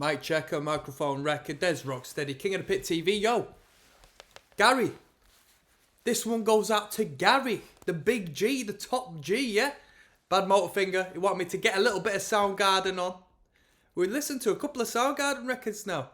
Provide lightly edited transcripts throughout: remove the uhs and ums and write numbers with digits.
Mic checker, microphone record. There's Rocksteady, King of the Pit TV. Yo, Gary. This one goes out to Gary, the big G, the top G, yeah? Badmotorfinger, he wanted me to get a little bit of Soundgarden on. We listened to a couple of Soundgarden records now.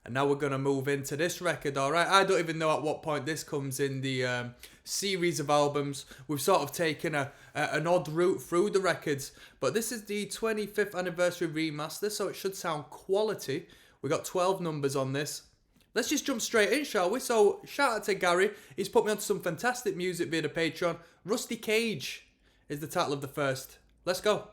And now we're going to move into this record, alright? I don't even know at what point this comes in the series of albums. We've sort of taken an odd route through the records. But this is the 25th anniversary remaster, so it should sound quality. We got 12 numbers on this. Let's just jump straight in, shall we? So, shout out to Gary. He's put me onto some fantastic music via the Patron. Rusty Cage is the title of the first. Let's go.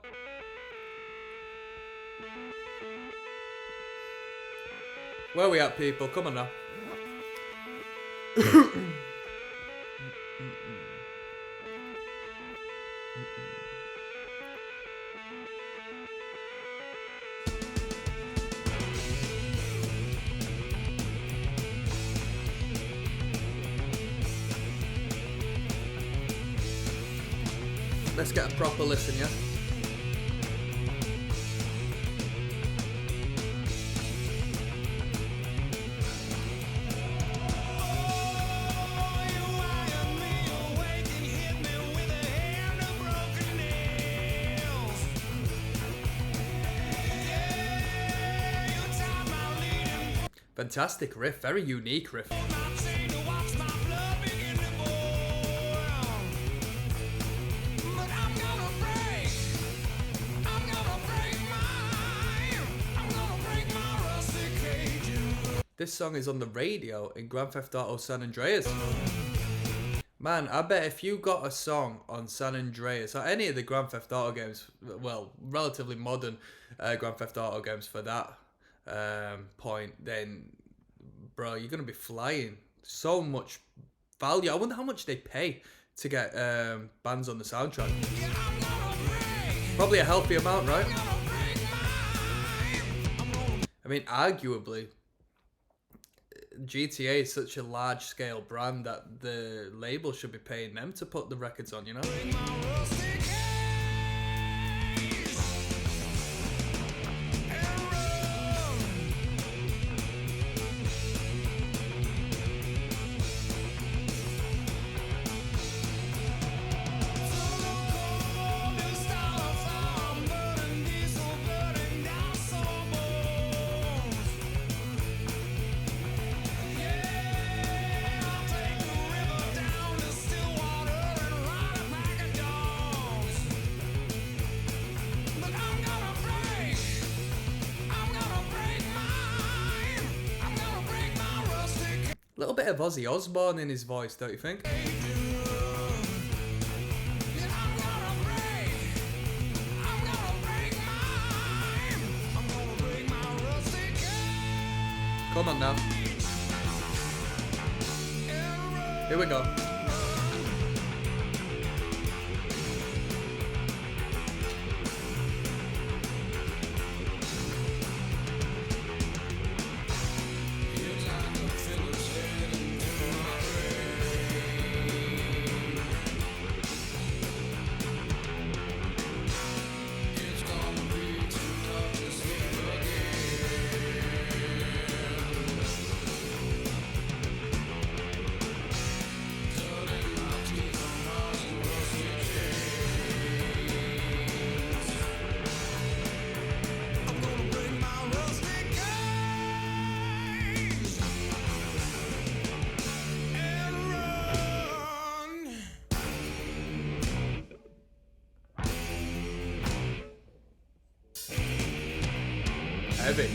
Where are we at, people? Come on now. Let's get a proper listen, yeah? Fantastic riff, very unique riff. This song is on the radio in Grand Theft Auto San Andreas. Man, I bet if you got a song on San Andreas, or any of the Grand Theft Auto games, well, relatively modern Grand Theft Auto games for that point, then, bro, you're going to be flying. So much value. I wonder how much they pay to get bands on the soundtrack. Probably a healthy amount, right? I mean, arguably, GTA is such a large scale brand that the label should be paying them to put the records on, you know? A little bit of Ozzy Osbourne in his voice, don't you think? Come on now. Here we go. Heavy.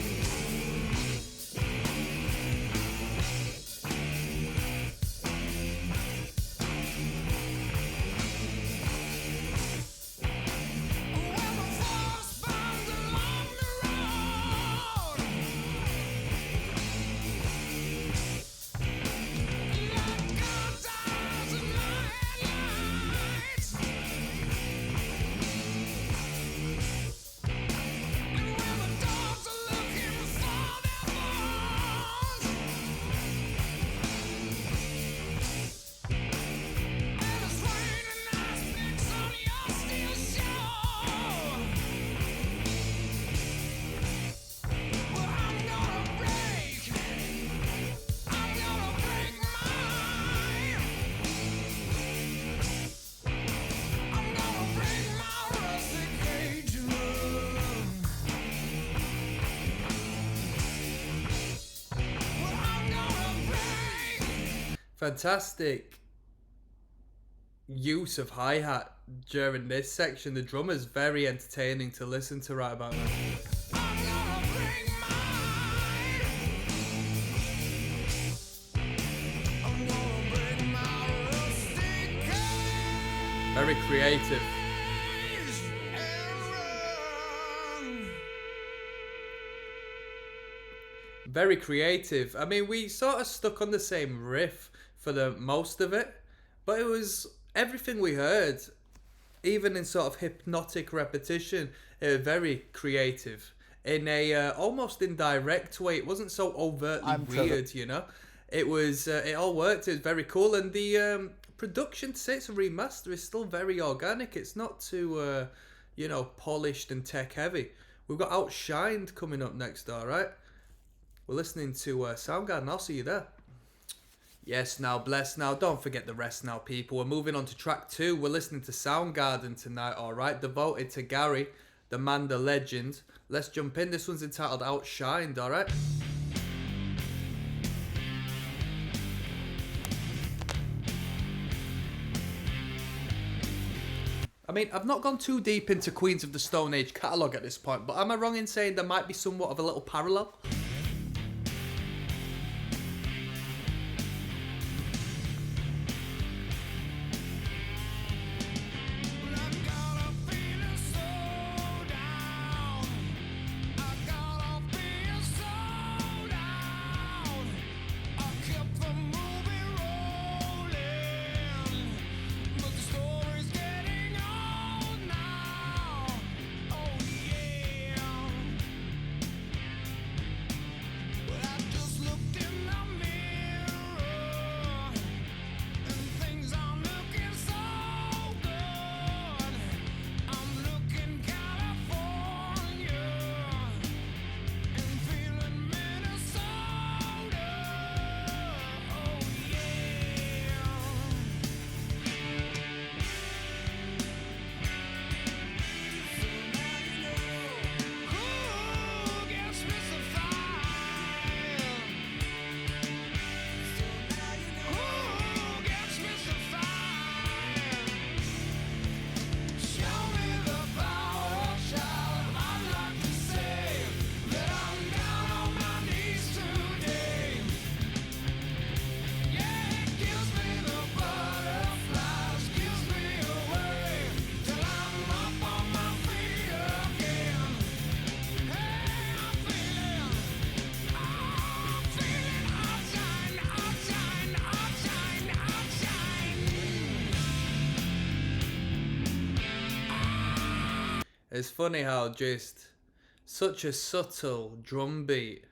Fantastic use of hi-hat during this section. The drummer's very entertaining to listen to right about now. Very creative. Very creative. I mean, we sort of stuck on the same riff for the most of it, but it was everything we heard, even in sort of hypnotic repetition, very creative in a almost indirect way. It wasn't so overtly weird, you know. It was. It all worked. It was very cool, and the production to say it's a remaster is still very organic. It's not too, you know, polished and tech heavy. We've got Outshined coming up next, alright? We're listening to Soundgarden. I'll see you there. Yes, now, bless now. Don't forget the rest now, people. We're moving on to track 2. We're listening to Soundgarden tonight, alright? Devoted to Gary, the man, the legend. Let's jump in. This one's entitled Outshined, alright? I mean, I've not gone too deep into Queens of the Stone Age catalogue at this point, but am I wrong in saying there might be somewhat of a little parallel? It's funny how just such a subtle drum beat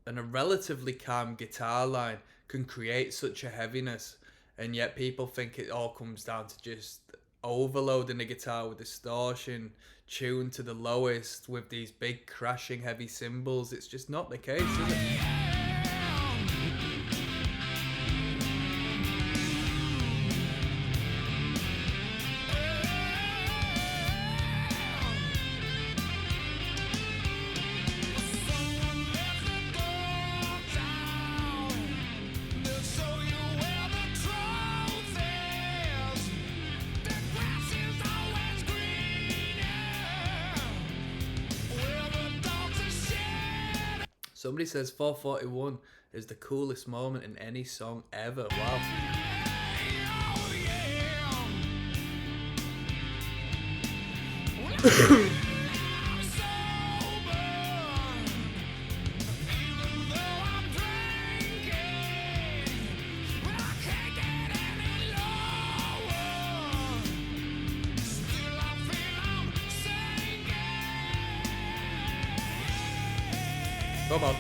and a relatively calm guitar line can create such a heaviness, and yet people think it all comes down to just overloading the guitar with distortion, tuned to the lowest with these big crashing heavy cymbals. It's just not the case, is it? Somebody says 441 is the coolest moment in any song ever. Wow. Come on.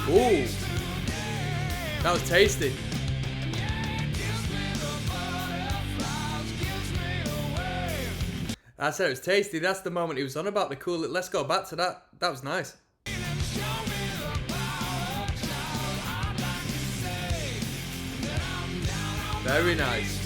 Ooh. That was tasty. I said it was tasty. That's the moment he was on about, the cool. Let's go back to that. That was nice. Very nice.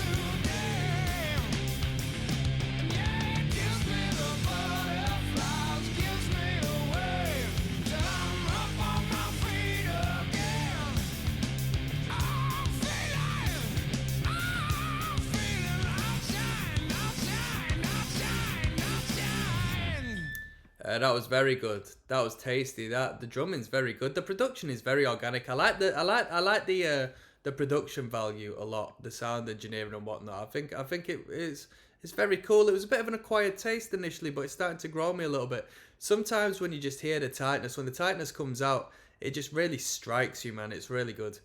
That was very good. That was tasty. The drumming's very good. The production is very organic. I like the production value a lot. The sound engineering and whatnot. I think it's very cool. It was a bit of an acquired taste initially, but it's starting to grow me a little bit. Sometimes when you just hear the tightness, when the tightness comes out, it just really strikes you, man. It's really good.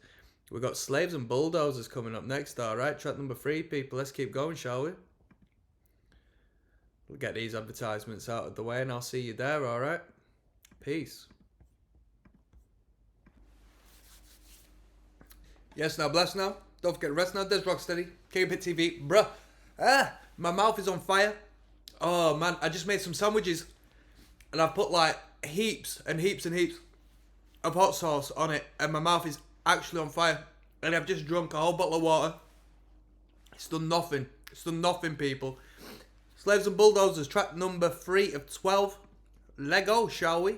We've got Slaves and Bulldozers coming up next. All right, track number 3, people. Let's keep going, shall we? We'll get these advertisements out of the way and I'll see you there, alright? Peace. Yes, now, bless now. Don't forget to rest now. Des Rocksteady. King of Pit TV. Bruh. My mouth is on fire. Oh, man. I just made some sandwiches. And I've put, like, heaps and heaps and heaps of hot sauce on it. And my mouth is actually on fire. And I've just drunk a whole bottle of water. It's done nothing. It's done nothing, people. Slaves and Bulldozers, track number 3 of 12. Lego, shall we?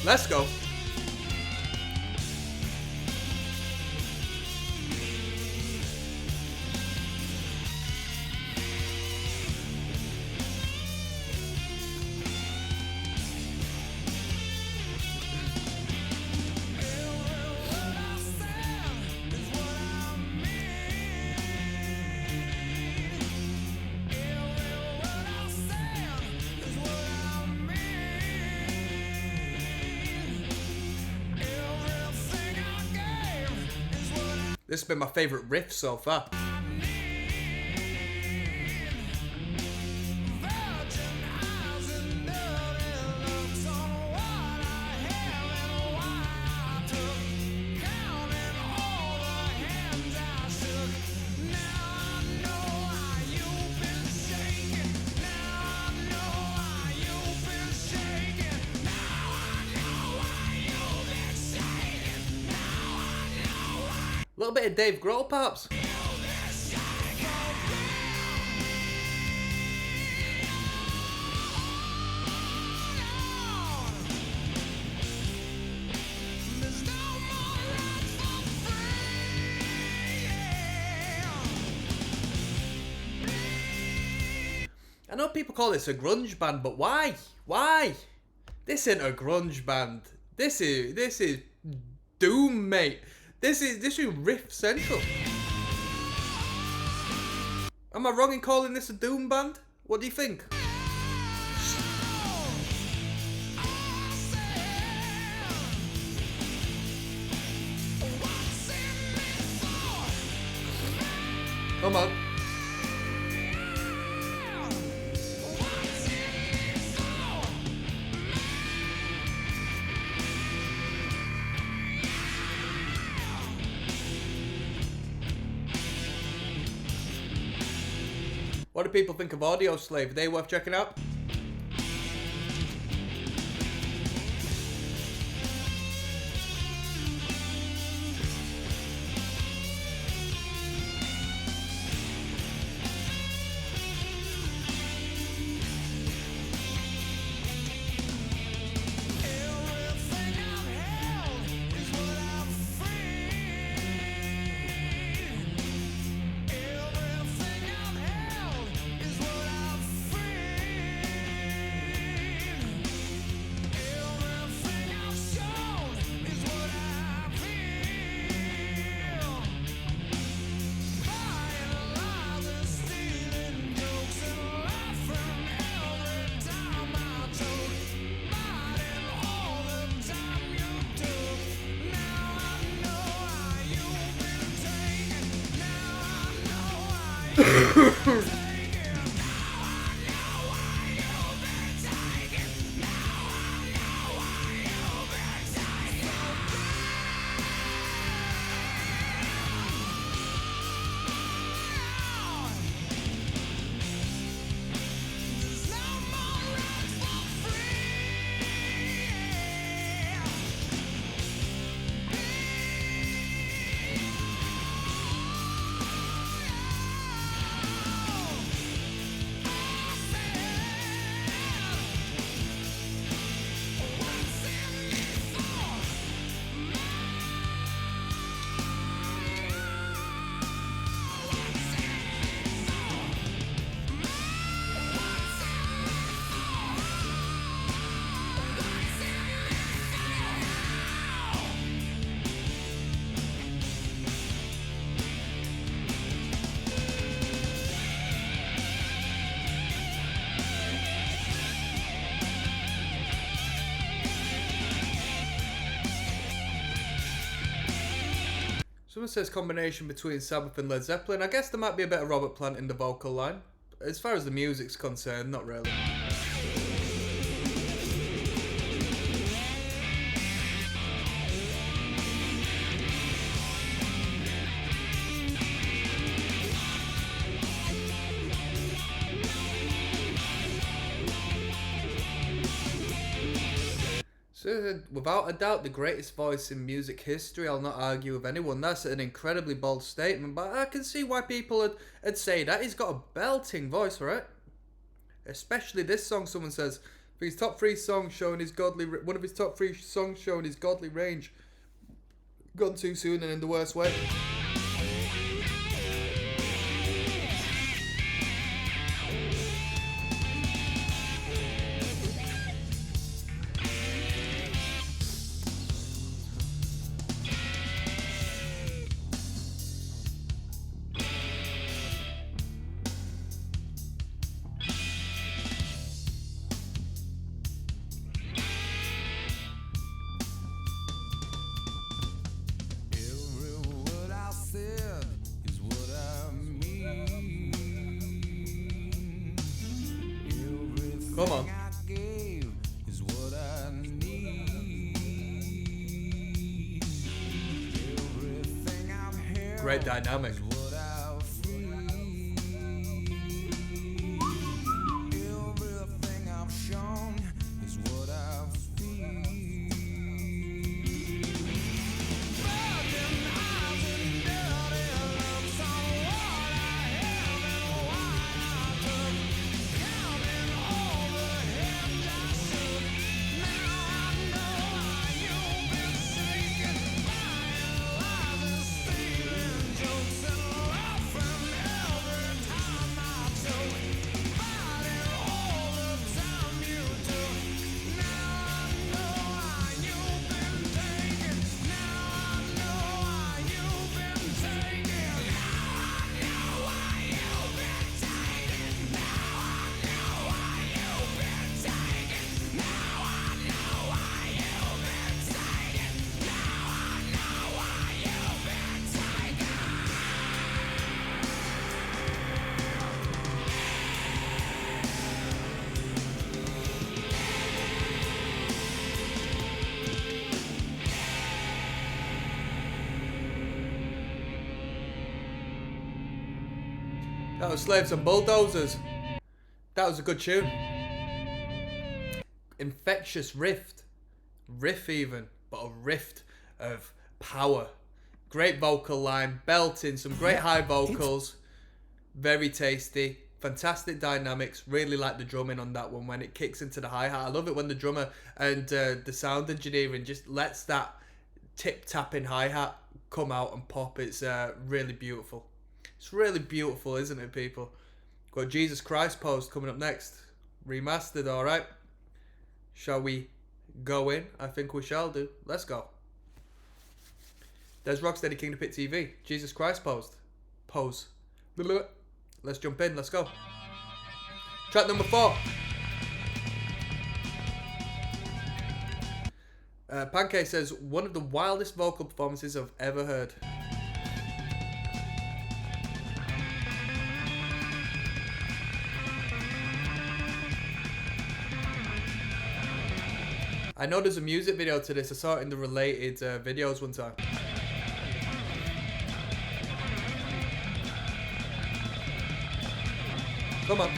Let's go. This has been my favourite riff so far. A little bit of Dave Grohl, perhaps. I know people call this a grunge band, but why? Why? This ain't a grunge band. This is doom, mate. This is riff central. Am I wrong in calling this a doom band? What do you think? Come on. What do people think of Audio Slave? Are they worth checking out? Someone says combination between Sabbath and Led Zeppelin. I guess there might be a bit of Robert Plant in the vocal line. As far as the music's concerned, not really. So, without a doubt, the greatest voice in music history. I'll not argue with anyone. That's an incredibly bold statement, but I can see why people would say that. He's got a belting voice, right? Especially this song, someone says. For his top 3 songs showing his godly... One of his top 3 songs showing his godly range. Gone too soon and in the worst way. Come on. Great dynamic. That was Slaves and Bulldozers. That was a good tune. Infectious riff even, but a rift of power. Great vocal line, belting, some great high vocals. Very tasty, fantastic dynamics. Really like the drumming on that one when it kicks into the hi-hat. I love it when the drummer and the sound engineering just lets that tip-tapping hi-hat come out and pop. It's really beautiful. It's really beautiful, isn't it, people? Got Jesus Christ Post coming up next. Remastered, alright. Shall we go in? I think we shall do. Let's go. There's Rocksteady King of Pit TV. Jesus Christ Post. Pose. Let's jump in. Let's go. Track number 4. Pancake says, one of the wildest vocal performances I've ever heard. I know there's a music video to this. I saw it in the related videos one time. Come on.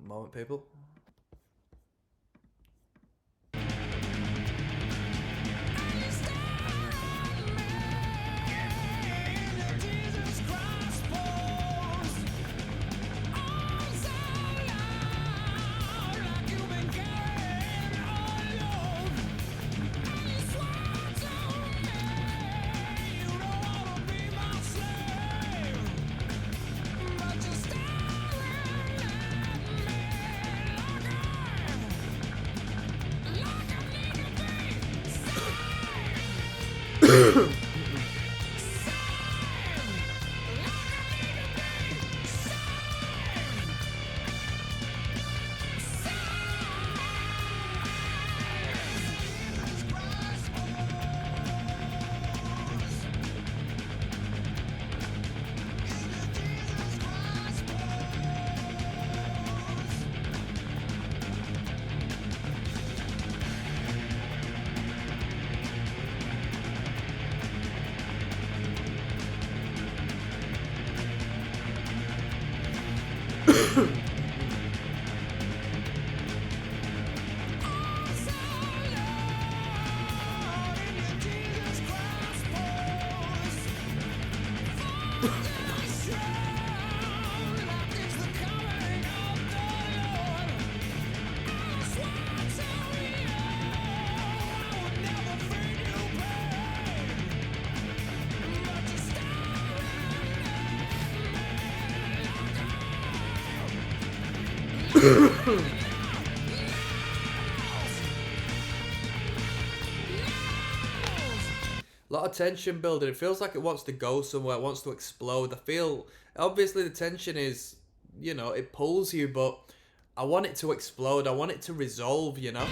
Moment, people. A lot of tension building. It feels like it wants to go somewhere. It wants to explode. I feel, obviously the tension is, you know, it pulls you, but I want it to explode. I want it to resolve, you know?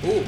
Ooh.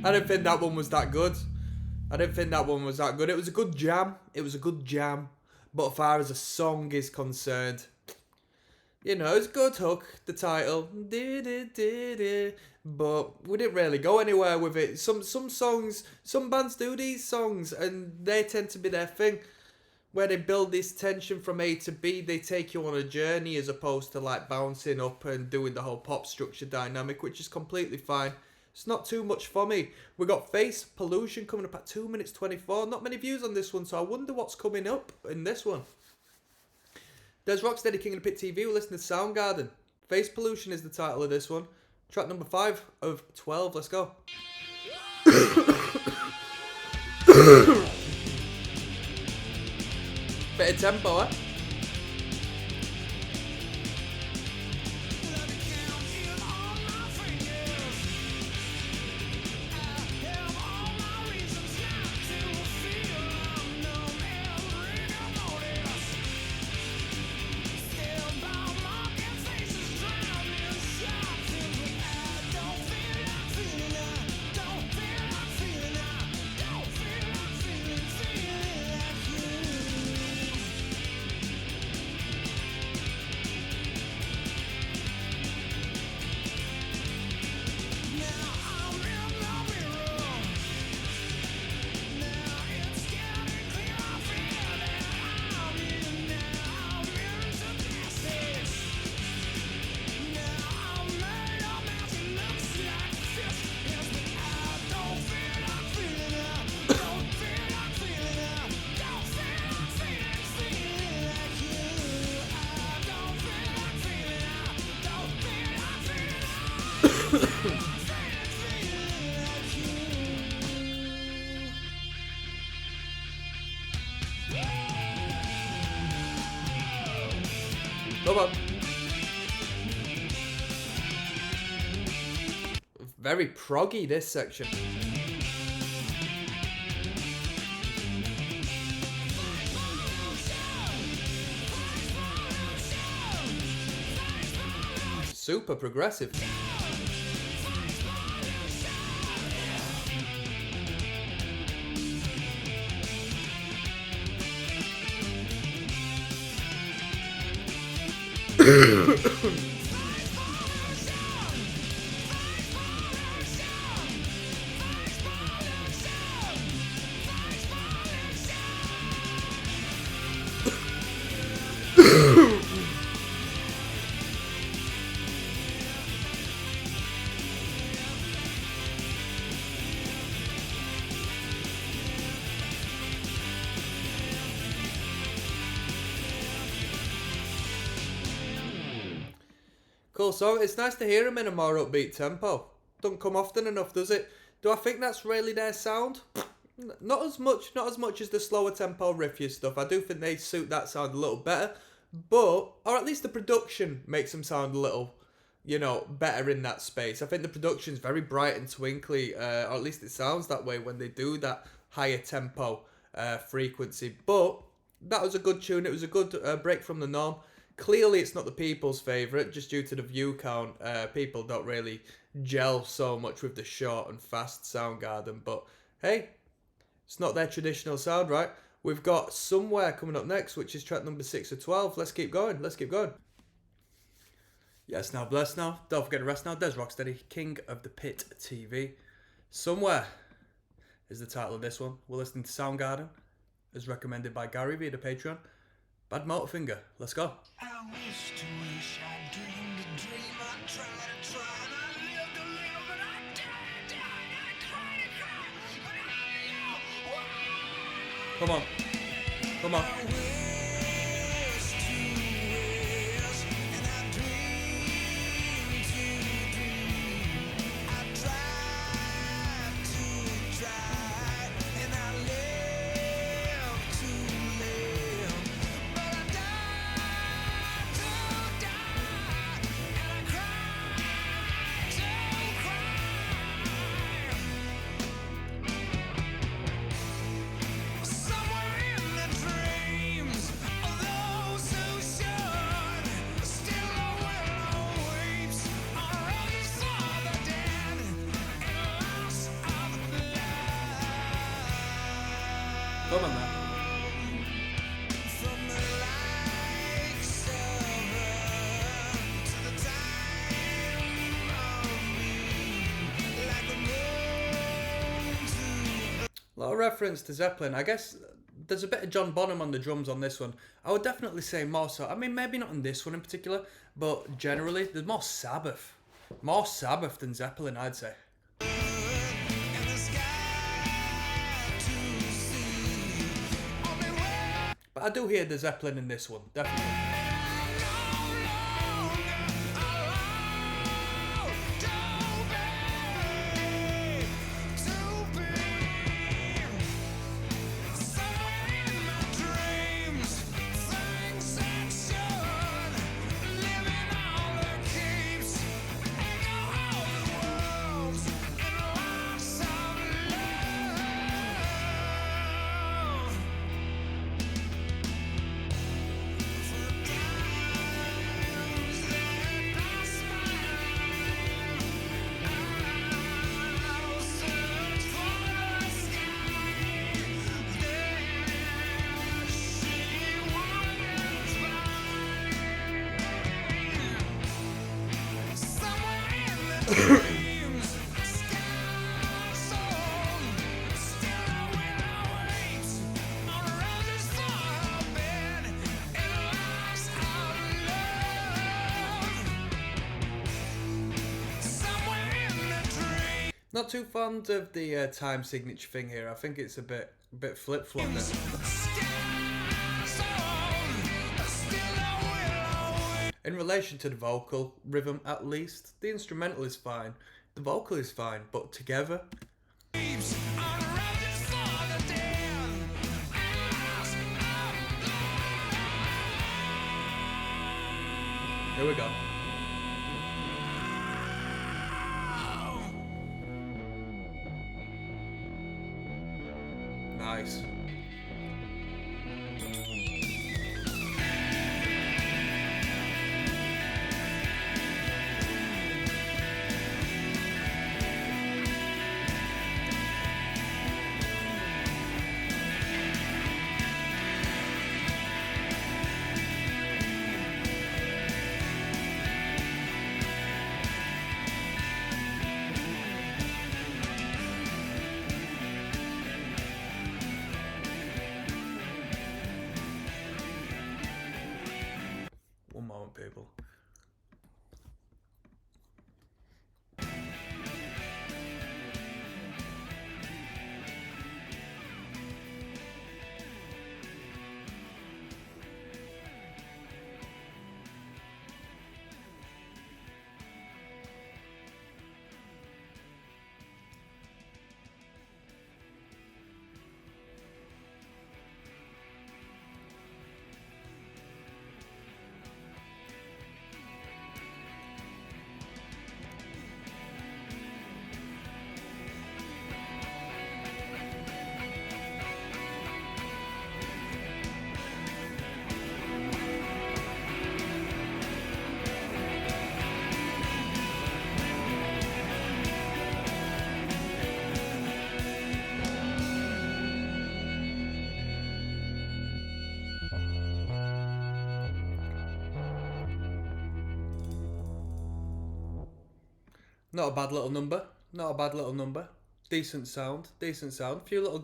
I didn't think that one was that good. It was a good jam. But as far as a song is concerned, you know, it's a good hook, the title. But we didn't really go anywhere with it. Some songs, some bands do these songs and they tend to be their thing. Where they build this tension from A to B, they take you on a journey as opposed to like bouncing up and doing the whole pop structure dynamic, which is completely fine. It's not too much for me. We got Face Pollution coming up at 2 minutes 24. Not many views on this one, so I wonder what's coming up in this one. There's Rocksteady, King of the Pit TV. We're listening to Soundgarden. Face Pollution is the title of this one. Track number 5 of 12. Let's go. Bit of tempo, eh? Come on. Very proggy, this section. Super progressive. Cool song. It's nice to hear him in a more upbeat tempo. Don't come often enough, does it? Do I think that's really their sound? Not as much as the slower tempo riffier stuff. I do think they suit that sound a little better, or at least the production makes them sound a little, you know, better in that space. I think the production's very bright and twinkly, or at least it sounds that way when they do that higher tempo frequency. But that was a good tune. It was a good break from the norm. Clearly, it's not the people's favourite, just due to the view count. People don't really gel so much with the short and fast Soundgarden, but hey, it's not their traditional sound, right? We've got Somewhere coming up next, which is track number 6 of 12. Let's keep going. Yes, now, bless now. Don't forget to rest now. There's Rocksteady, King of the Pit TV. Somewhere is the title of this one. We're listening to Soundgarden, as recommended by Gary via the Patreon. Badmotorfinger, let's go. I wish to wish, I dreamed a dream, I tried to try, and I lived to live, and I died to die, and I cried to cry, but I know. Come on. I wish to wish, and I dream to dream. I tried to try, and I live to live. But I died to die, and I cried to cry. Come on, man. From the likes of her to the time of me, like the moon to A lot of reference to Zeppelin. I guess there's a bit of John Bonham on the drums on this one. I would definitely say more so. I mean, maybe not on this one in particular, but generally, there's more Sabbath. More Sabbath than Zeppelin, I'd say. in the sky to see. Only when But I do hear the Zeppelin in this one, definitely. Not too fond of the time signature thing here. I think it's a bit flip-flop there. In relation to the vocal rhythm, at least, the instrumental is fine. The vocal is fine, but together... Here we go. Nice. One moment, people. Not a bad little number. Not a bad little number. Decent sound. Decent sound. A few little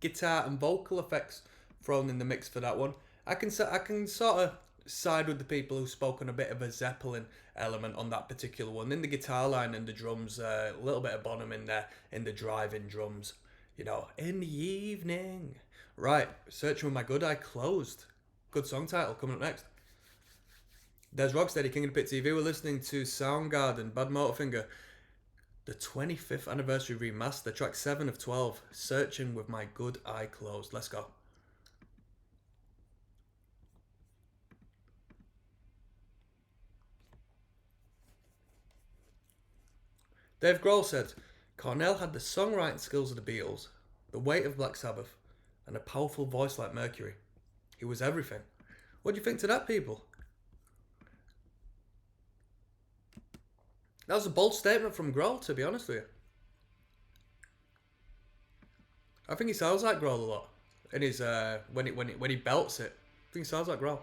guitar and vocal effects thrown in the mix for that one. I can sort of side with the people who spoke on a bit of a Zeppelin element on that particular one. In the guitar line and the drums, a little bit of Bonham in there in the driving drums. You know, in the evening. Right, Searching with My Good Eye Closed. Good song title coming up next. There's Rocksteady, King of the Pit TV. We're listening to Soundgarden, Badmotorfinger, the 25th anniversary remaster, track 7 of 12, Searching with My Good Eye Closed. Let's go. Dave Grohl said, Cornell had the songwriting skills of the Beatles, the weight of Black Sabbath, and a powerful voice like Mercury. He was everything. What do you think to that, people? That was a bold statement from Grohl, to be honest with you. I think he sounds like Grohl a lot. in his when he belts it. I think it sounds like growl.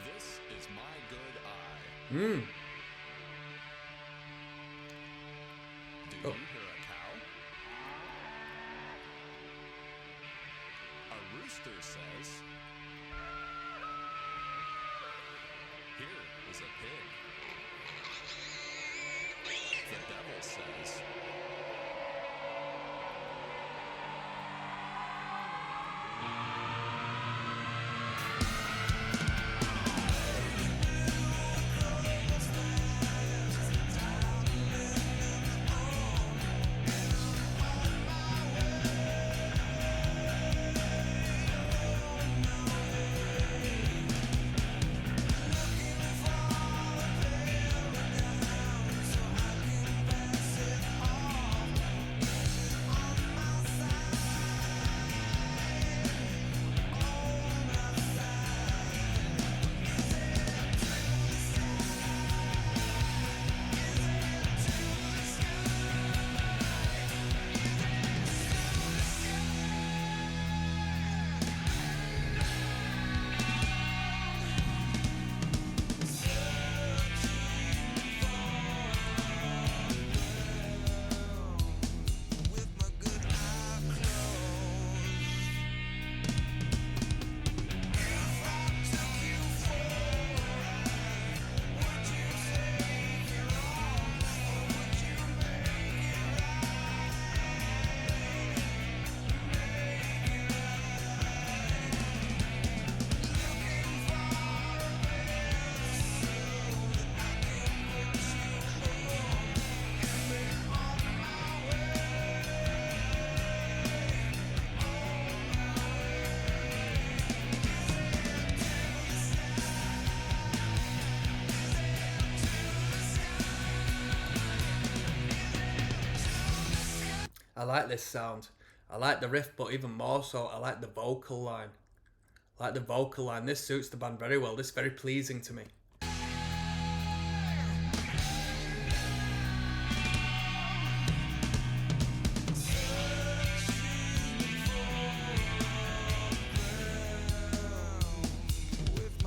This is my good eye. Hmm. Do Oh. you hear a cow? A rooster says, here is a pig. The devil says, I like this sound. I like the riff, but even more so, I like the vocal line. I like the vocal line. This suits the band very well. This is very pleasing to me.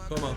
Come on.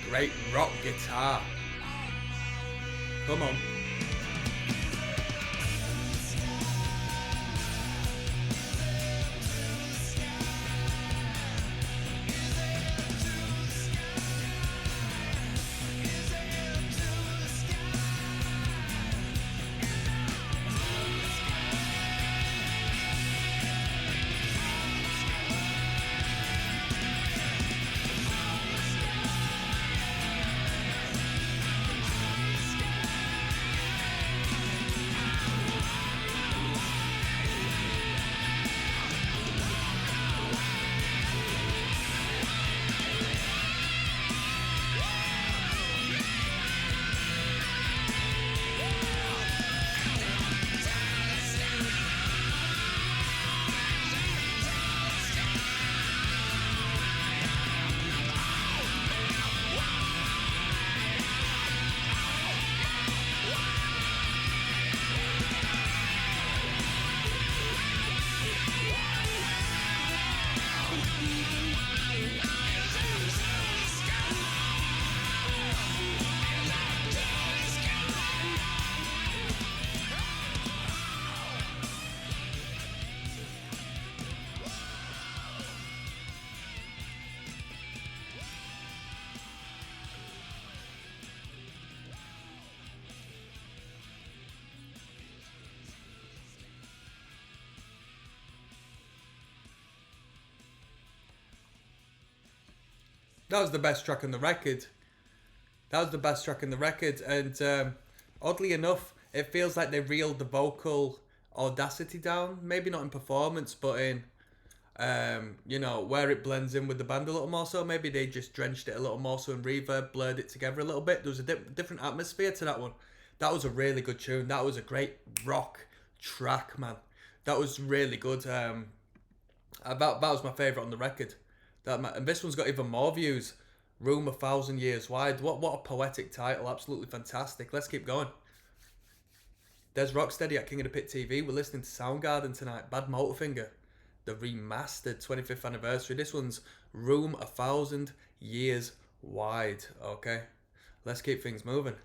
Great rock guitar. Come on. That was the best track on the record. That was the best track on the record, and oddly enough, it feels like they reeled the vocal audacity down. Maybe not in performance, but in you know, where it blends in with the band a little more. So maybe they just drenched it a little more, so in reverb, blurred it together a little bit. There was a different atmosphere to that one. That was a really good tune. That was a great rock track, man. That was really good. That was my favourite on the record. And this one's got even more views. Room 1,000 Years Wide. What a poetic title. Absolutely fantastic. Let's keep going. There's Rocksteady at King of the Pit TV. We're listening to Soundgarden tonight. Badmotorfinger. The remastered 25th anniversary. This one's Room 1,000 Years Wide. Okay. Let's keep things moving.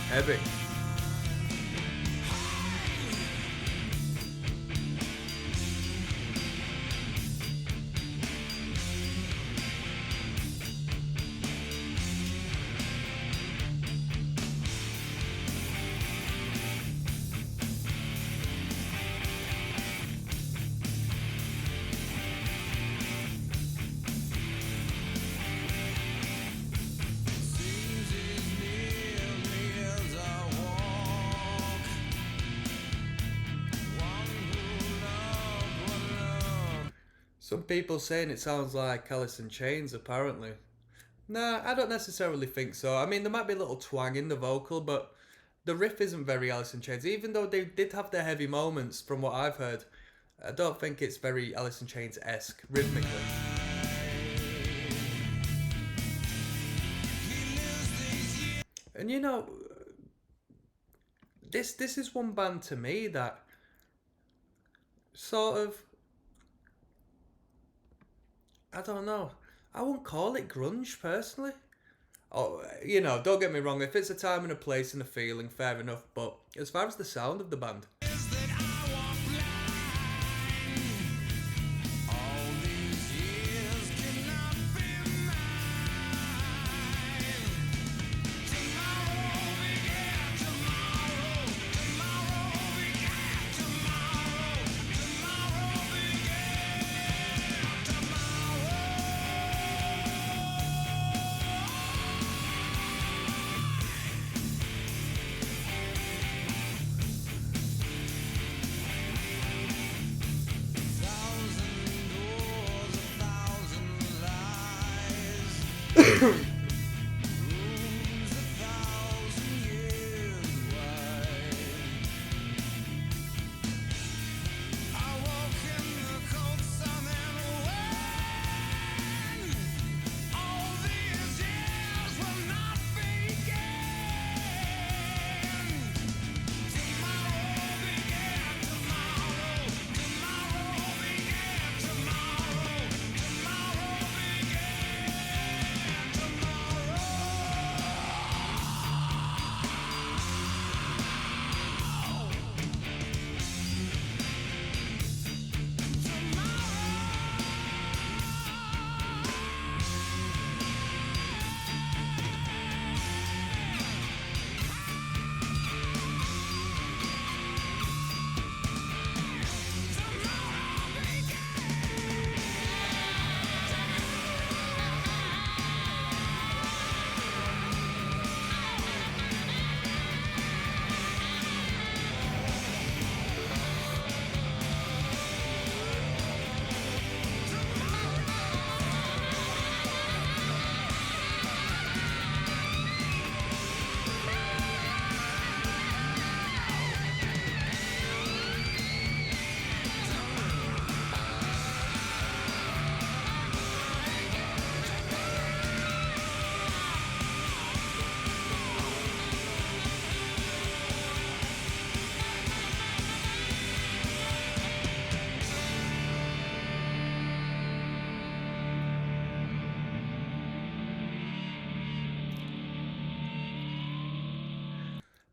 Heavy. Some people saying it sounds like Alice in Chains, apparently. Nah, I don't necessarily think so. I mean, there might be a little twang in the vocal, but the riff isn't very Alice in Chains. Even though they did have their heavy moments, from what I've heard, I don't think it's very Alice in Chains-esque, rhythmically. And you know, this is one band to me that sort of, I don't know. I wouldn't call it grunge, personally. Oh, you know, don't get me wrong. If it's a time and a place and a feeling, fair enough. But as far as the sound of the band,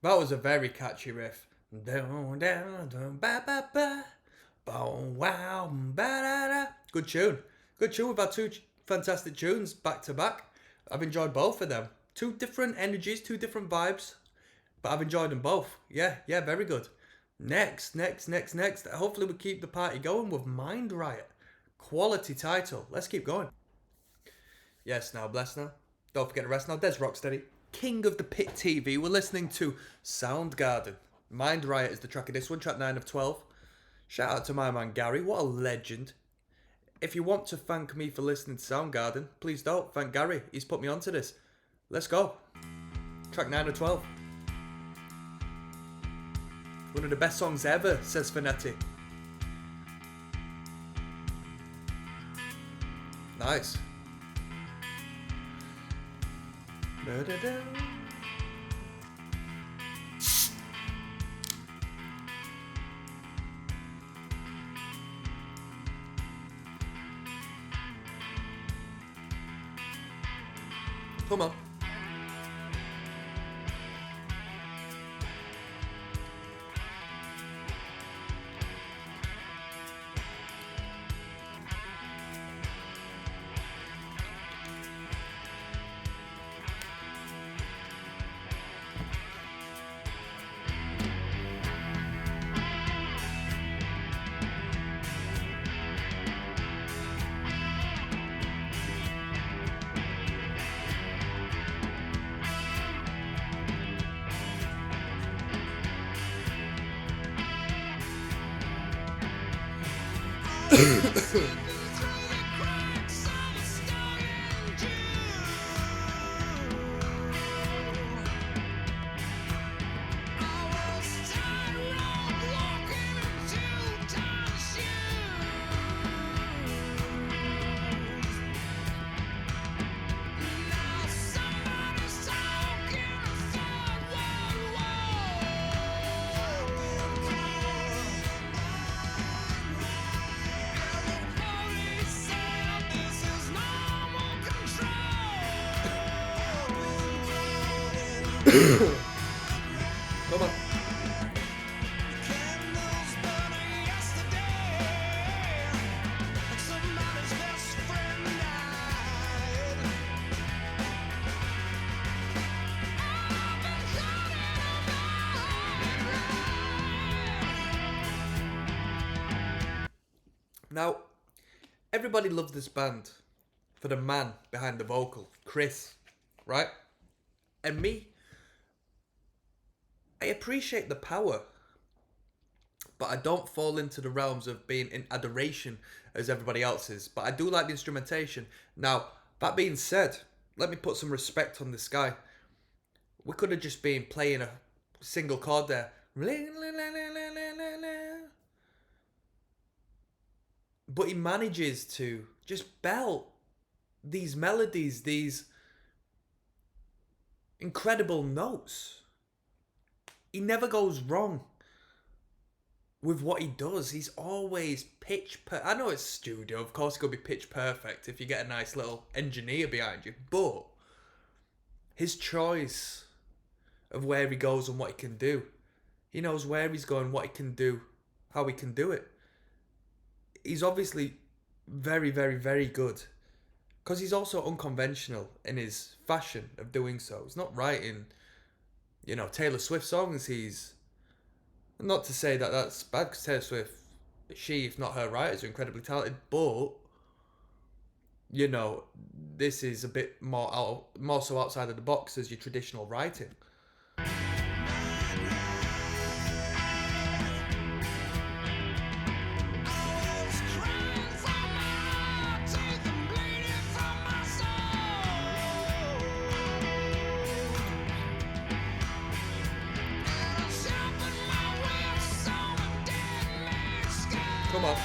That was a very catchy riff. Down, down, down, ba, ba, ba. Bow, wow, ba, da, da. Good tune. Good tune. We've had two fantastic tunes back to back. I've enjoyed both of them. Two different energies, two different vibes. But I've enjoyed them both. Yeah, very good. Next. Hopefully we keep the party going with Mind Riot. Quality title. Let's keep going. Yes, now, bless now. Don't forget to rest now. There's Rocksteady. King of the Pit TV. We're listening to Soundgarden. Mind Riot is the track of this one, track 9 of 12. Shout out to my man Gary, what a legend. If you want to thank me for listening to Soundgarden, please don't. Thank Gary, he's put me onto this. Let's go. Track 9 of 12. One of the best songs ever, says Finetti. Nice. Da-da-da. Come on. Come on. Now, everybody loves this band for the man behind the vocal, Chris, right? And me, I appreciate the power, but I don't fall into the realms of being in adoration as everybody else is. But I do like the instrumentation. Now, that being said, let me put some respect on this guy. We could have just been playing a single chord there. But he manages to just belt these melodies, these incredible notes. He never goes wrong with what he does. He's always I know it's studio, of course it's going to be pitch perfect if you get a nice little engineer behind you, but his choice of where he goes and what he can do, he knows where he's going, what he can do, how he can do it. He's obviously very, very, very good, because he's also unconventional in his fashion of doing so. He's not writing, Taylor Swift songs. He's, not to say that that's bad, because Taylor Swift, she, if not her writers, are incredibly talented, but, this is a bit more so outside of the box as your traditional writing. Come on.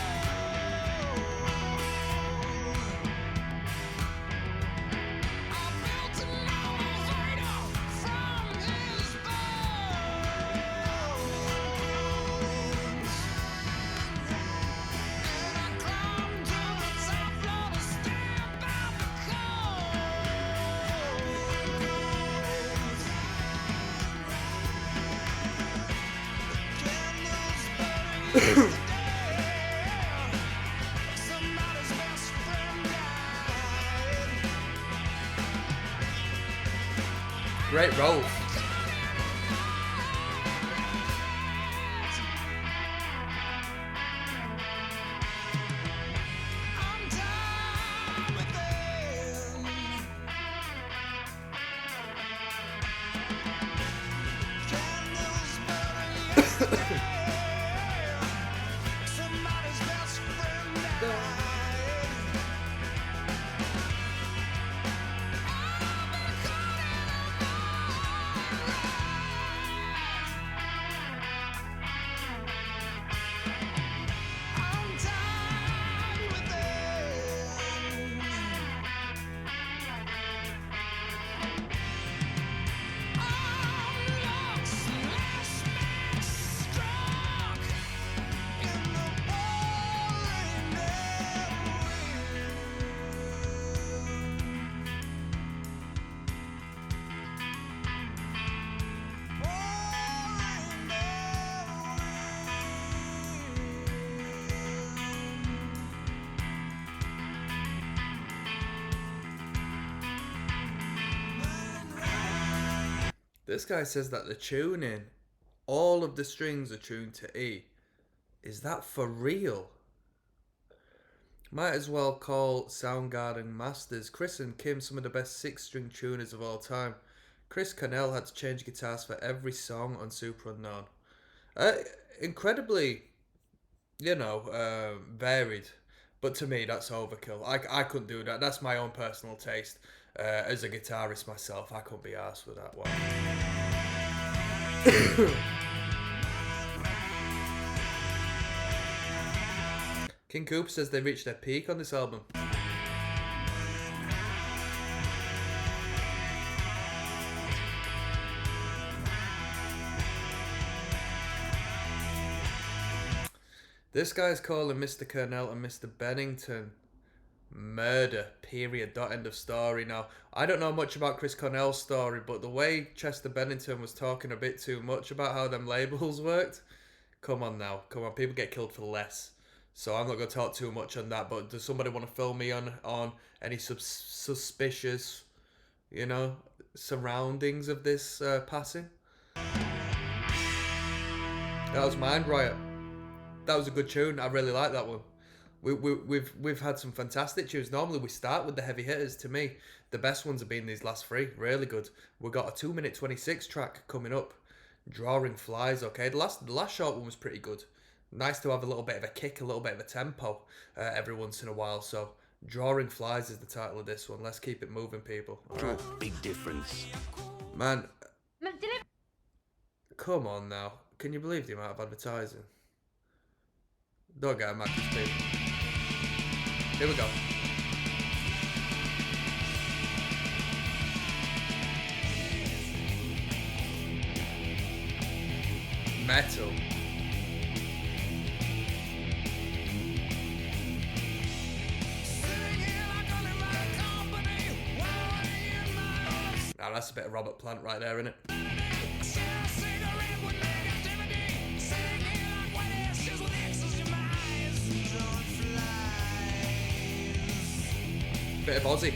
Somebody's best friend died. Great rolls. I'm done with them. Candles burning yesterday. Somebody's best friend died. I'm done with them. This guy says that the tuning, all of the strings are tuned to E. Is that for real? Might as well call Soundgarden masters. Chris and Kim, some of the best 6-string tuners of all time. Chris Cornell had to change guitars for every song on Super Unknown. Incredibly, varied. But to me, that's overkill. I couldn't do that. That's my own personal taste. As a guitarist myself, I couldn't be arsed with that one. King Cooper says they reached their peak on this album. This guy's calling Mr. Cornell and Mr. Bennington murder, period, dot, end of story. Now, I don't know much about Chris Cornell's story, but the way Chester Bennington was talking a bit too much about how them labels worked, come on, people get killed for less. So I'm not going to talk too much on that, but does somebody want to fill me on any suspicious, surroundings of this passing? That was mine, Riot. That was a good tune. I really like that one. We've had some fantastic tunes. Normally we start with the heavy hitters. To me, the best ones have been these last three. Really good. We've got a 2-minute 26 track coming up. Drawing Flies. Okay, the last short one was pretty good. Nice to have a little bit of a kick, a little bit of a tempo every once in a while. So Drawing Flies is the title of this one. Let's keep it moving, people. All right. Big difference. Man, come on now. Can you believe the amount of advertising? Don't get a mad, people. Here we go. Metal. Now that's a bit of Robert Plant right there, isn't it? Bit of Aussie.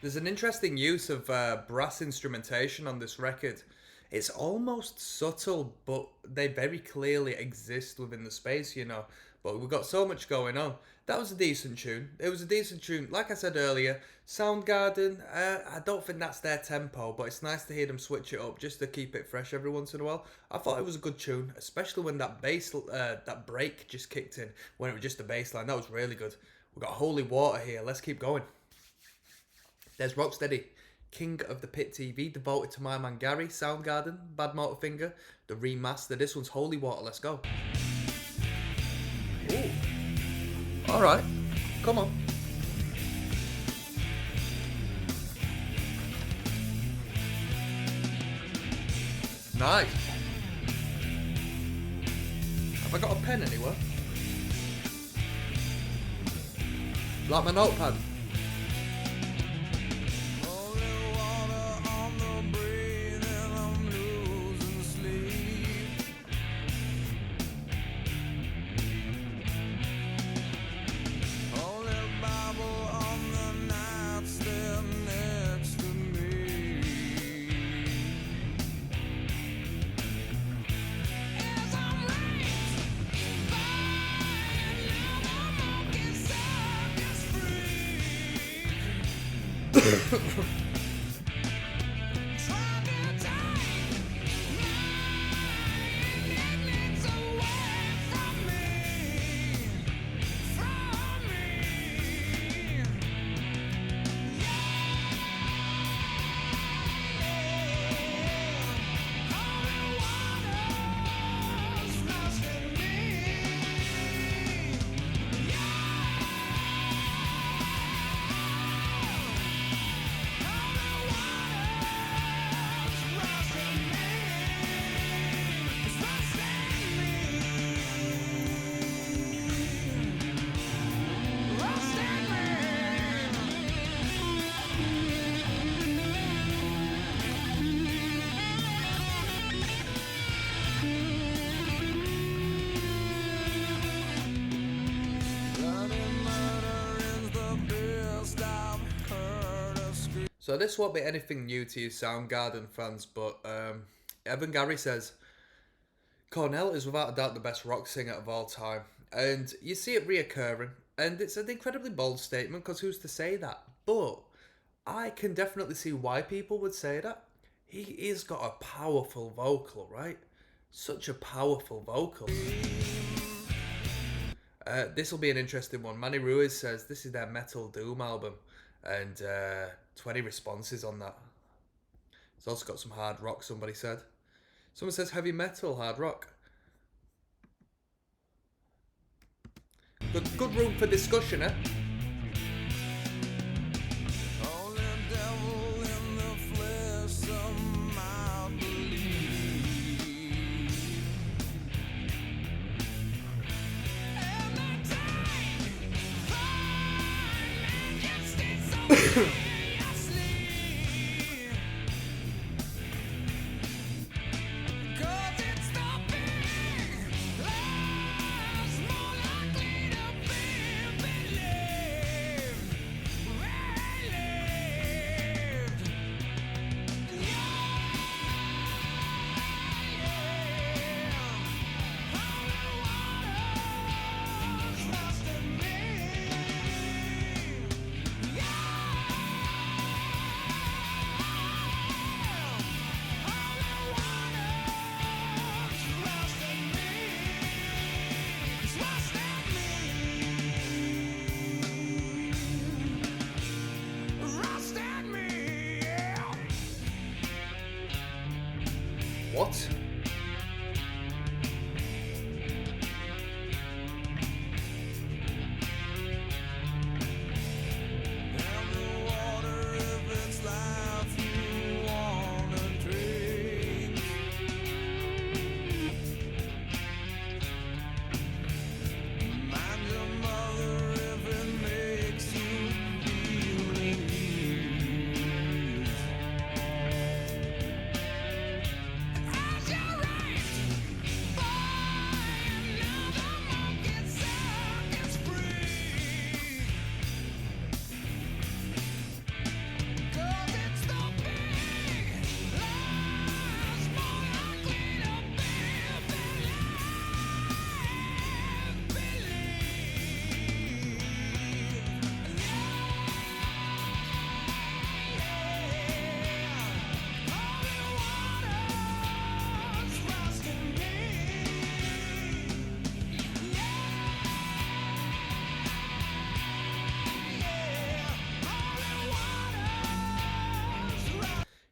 There's an interesting use of brass instrumentation on this record. It's almost subtle, but they very clearly exist within the space, you know. But we've got so much going on. That was a decent tune. It was a decent tune. Like I said earlier, Soundgarden, I don't think that's their tempo, but it's nice to hear them switch it up just to keep it fresh every once in a while. I thought it was a good tune, especially when that bass, that break just kicked in, when it was just a bass line. That was really good. We've got Holy Water here. Let's keep going. There's Rocksteady, King of the Pit TV, devoted to my man Gary, Soundgarden, Badmotorfinger, the remaster. This one's Holy Water. Let's go. Ooh. Alright. Come on. Nice. Have I got a pen anywhere? Like my notepad? So this won't be anything new to you Soundgarden fans, but Evan Gary says, Cornell is without a doubt the best rock singer of all time. And you see it reoccurring, and it's an incredibly bold statement, because who's to say that? But I can definitely see why people would say that. He's got a powerful vocal, right? Such a powerful vocal. This will be an interesting one. Manny Ruiz says this is their Metal Doom album, and 20 responses on that. It's also got some hard rock, somebody said. Someone says heavy metal, hard rock. Good room for discussion, eh?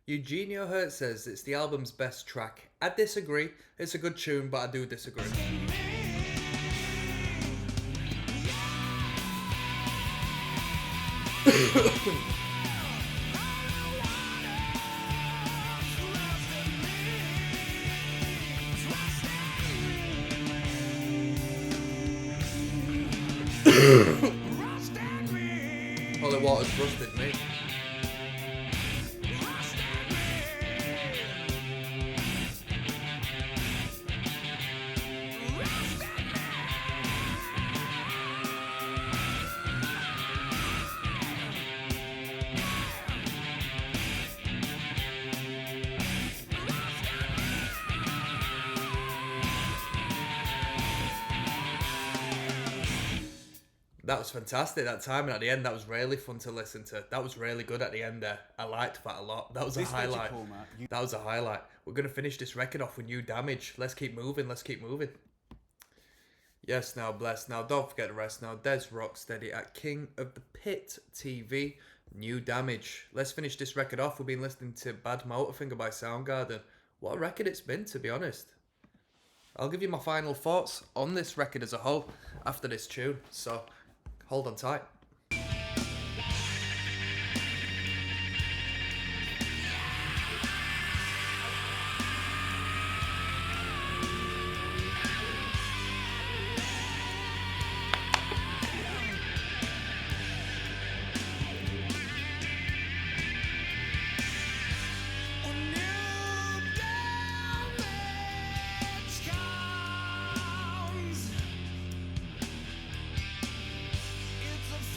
Eugenio Hurt says it's the album's best track. I disagree. It's a good tune, but I do disagree. Holy water's rusted me. That was fantastic, that time, and at the end that was really fun to listen to. That was really good at the end there. I liked that a lot. That was a highlight. That was a highlight. We're going to finish this record off with New Damage. Let's keep moving, let's keep moving. Yes, now, bless. Now, don't forget the rest now. Des Rocksteady at King of the Pit TV. New Damage. Let's finish this record off. We've been listening to Badmotorfinger by Soundgarden. What a record it's been, to be honest. I'll give you my final thoughts on this record as a whole after this tune. So, hold on tight. It's a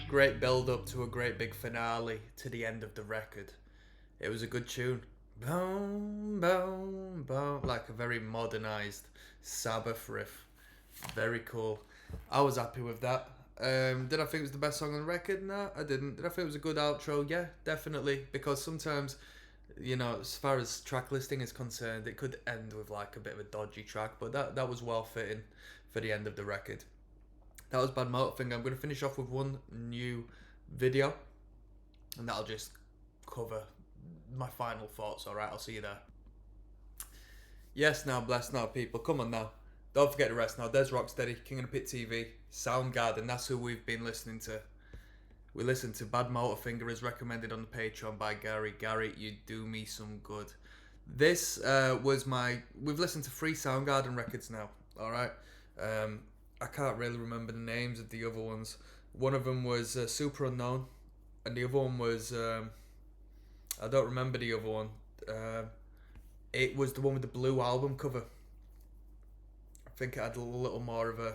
Great build up to a great big finale to the end of the record. It was a good tune. Boom, boom, boom. Like a very modernized Sabbath riff. Very cool. I was happy with that. Did I think it was the best song on the record? No, I didn't. Did I think it was a good outro? Yeah, definitely. Because sometimes, you know, as far as track listing is concerned, it could end with like a bit of a dodgy track. But that was well fitting for the end of the record. That was Badmotorfinger. I'm going to finish off with one new video. And that'll just cover my final thoughts. Alright, I'll see you there. Yes, now, bless now, people. Come on now. Don't forget the rest now. There's Rocksteady, King of the Pit TV, Soundgarden. That's who we've been listening to. We listened to Badmotorfinger as recommended on the Patreon by Gary. Gary, you do me some good. This was my... We've listened to 3 Soundgarden records now. Alright. I can't really remember the names of the other ones. One of them was Super Unknown. And the other one was... I don't remember the other one. It was the one with the blue album cover. I think it had a little more of a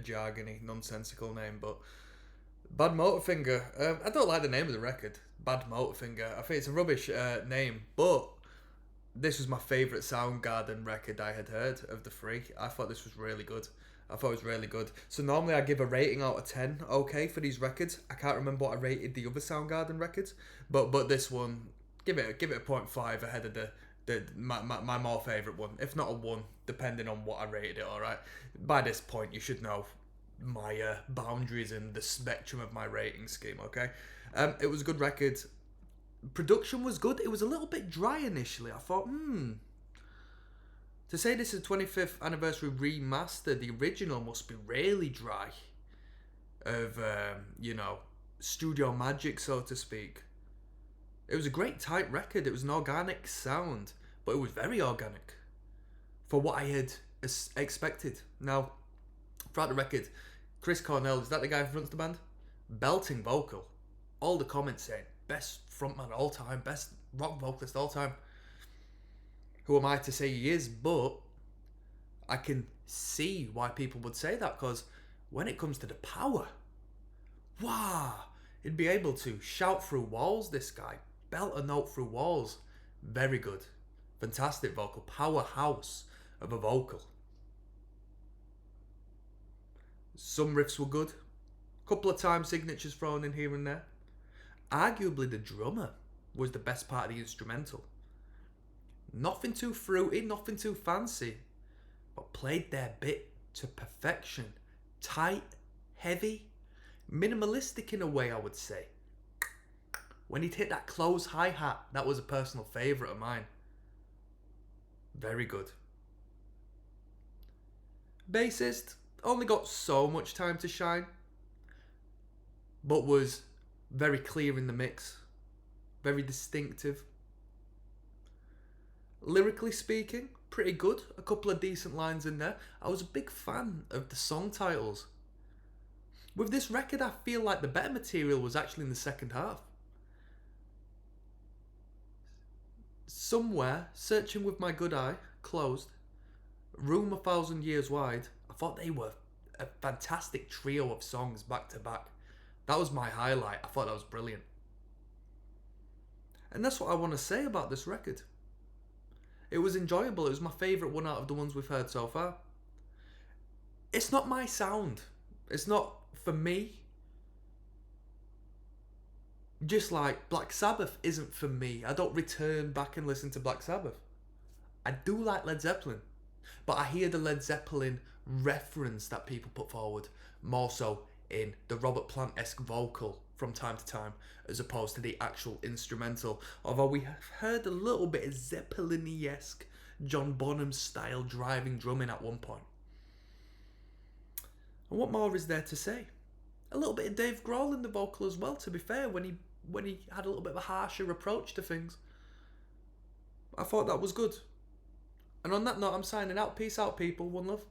jargony, nonsensical name, but Badmotorfinger. I don't like the name of the record, Badmotorfinger. I think it's a rubbish name, but this was my favourite Soundgarden record I had heard of the 3. I thought this was really good. So normally I give a rating out of 10, okay, for these records. I can't remember what I rated the other Soundgarden records, but this one, give it a 0.5 ahead of my more favourite one, if not a 1, depending on what I rated it. Alright, by this point you should know my boundaries and the spectrum of my rating scheme. Okay, it was a good record. Production was good. It was a little bit dry initially. I thought, to say this is 25th anniversary remaster, the original must be really dry of studio magic, so to speak. It was a great tight record. It was an organic sound, but it was very organic for what I had expected. Now, throughout the record, Chris Cornell, is that the guy who fronts the band? Belting vocal. All the comments saying, best frontman all time, best rock vocalist all time. Who am I to say he is? But I can see why people would say that, because when it comes to the power, wow, he'd be able to shout through walls, this guy. Belt a note through walls. Very good. Fantastic vocal. Powerhouse of a vocal. Some riffs were good. Couple of time signatures thrown in here and there. Arguably the drummer was the best part of the instrumental. Nothing too fruity, nothing too fancy, but played their bit to perfection. Tight, heavy, minimalistic in a way, I would say. When he'd hit that close hi-hat, that was a personal favourite of mine. Very good. Bassist only got so much time to shine, but was very clear in the mix, very distinctive. Lyrically speaking, pretty good. A couple of decent lines in there. I was a big fan of the song titles. With this record, I feel like the better material was actually in the second half. Somewhere, Searching with My Good Eye, Closed, Room a Thousand Years Wide, I thought they were a fantastic trio of songs back to back. That was my highlight. I thought that was brilliant. And that's what I want to say about this record. It was enjoyable. It was my favourite one out of the ones we've heard so far. It's not my sound. It's not for me. Just like Black Sabbath isn't for me. I don't return back and listen to Black Sabbath. I do like Led Zeppelin, but I hear the Led Zeppelin reference that people put forward more so in the Robert Plant-esque vocal from time to time, as opposed to the actual instrumental. Although we have heard a little bit of Zeppelin-esque John Bonham style driving drumming at one point. And what more is there to say? A little bit of Dave Grohl in the vocal as well, to be fair, when he had a little bit of a harsher approach to things. I thought that was good. And on that note, I'm signing out. Peace out, people. One love.